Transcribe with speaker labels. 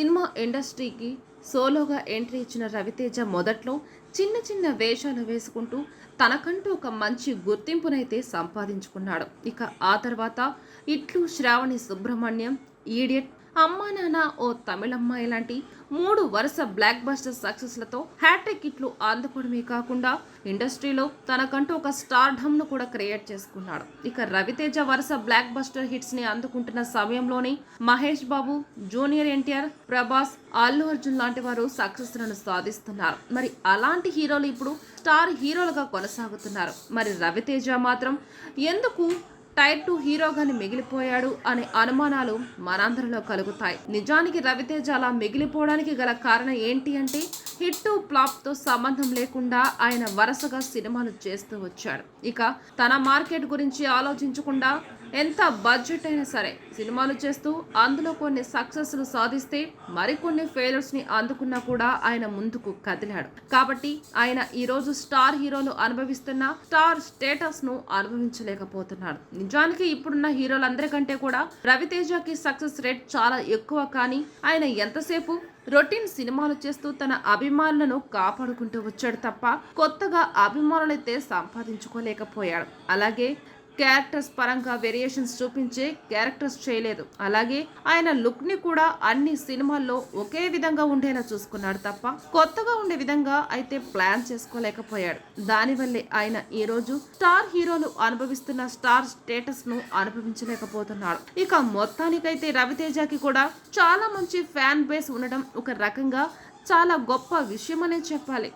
Speaker 1: Cinema ఇండస్ట్రీకి సోలోగా entry ఇచ్చిన రవితేజ మొదట్లో చిన్న చిన్న వేషాలు వేసుకుంటూ తనకంటూ ఒక మంచి గుర్తింపునైతే సంపాదించుకున్నాడు. ఇక ఆ తర్వాత ఇట్లు శ్రావణి సుబ్రహ్మణ్యం, ఈడియట్, అమ్మా నాన్న ఓ తమిళమ్మాయి లాంటి 3 వరుస బ్లాక్ బస్టర్ సక్సెస్లతో హ్యాట్రిక్ హిట్లు అందుకోవడమే కాకుండా ఇండస్ట్రీలో తనకంటూ ఒక స్టార్డమ్ ను కూడా క్రియేట్ చేసుకున్నాడు. ఇక రవితేజ వరుస బ్లాక్ బస్టర్ హిట్స్ ని అందుకుంటున్న సమయంలోనే మహేష్ బాబు, జూనియర్ ఎన్టీఆర్, ప్రభాస్, అల్లు అర్జున్ లాంటి వారు సక్సెస్ లను సాధిస్తున్నారు. మరి అలాంటి హీరోలు ఇప్పుడు స్టార్ హీరోలుగా కొనసాగుతున్నారు. మరి రవితేజ మాత్రం ఎందుకు టైర్ 2 హీరోగాని మిగిలిపోయాడు అనే అనుమానాలు మనందరిలో కలుగుతాయి. నిజానికి రవితేజ అలా మిగిలిపోవడానికి గల కారణం ఏంటి అంటే హిట్ ఫ్లాప్ తో సంబంధం లేకుండా ఆయన వరుసగా సినిమాలు చేస్తూ వచ్చాడు. ఇక తన మార్కెట్ గురించి ఆలోచించకుండా ఎంత బడ్జెట్ అయినా సరే సినిమాలు చేస్తూ అందులో కొన్ని సక్సెస్లు సాధిస్తే మరికొన్ని ఫెయిల్యూర్స్ ని అందుకున్నా కూడా ఆయన ముందుకు కదిలాడు. కాబట్టి ఆయన ఈ రోజు స్టార్ హీరోలు అనుభవిస్తున్న స్టార్ స్టేటస్ ను అనుభవించలేకపోతున్నాడు. నిజానికి ఇప్పుడున్న హీరోలందరికంటే కూడా రవితేజకి సక్సెస్ రేట్ చాలా ఎక్కువ. కానీ ఆయన ఎంతసేపు రొటీన్ సినిమాలు చేస్తూ తన అభిమానులను కాపాడుకుంటూ వచ్చాడు తప్ప కొత్తగా అభిమానులైతే సంపాదించుకోలేకపోయాడు. అలాగే క్యారెక్టర్స్ పరంగా వేరియేషన్స్ చూపించే క్యారెక్టర్స్ చేయలేదు. అలాగే ఆయన లుక్ ని కూడా అన్ని సినిమాల్లో ఒకే విధంగా ఉండేలా చూసుకున్నాడు తప్ప కొత్తగా ఉండే విధంగా అయితే ప్లాన్ చేసుకోలేకపోయాడు. దానివల్లే ఆయన ఈ రోజు స్టార్ హీరోలు అనుభవిస్తున్న స్టార్ స్టేటస్ ను అనుభవించలేకపోతున్నాడు. ఇక మొత్తానికైతే రవితేజకి కూడా చాలా మంచి ఫ్యాన్ బేస్ ఉండడం ఒక రకంగా చాలా గొప్ప విషయమనే చెప్పాలి.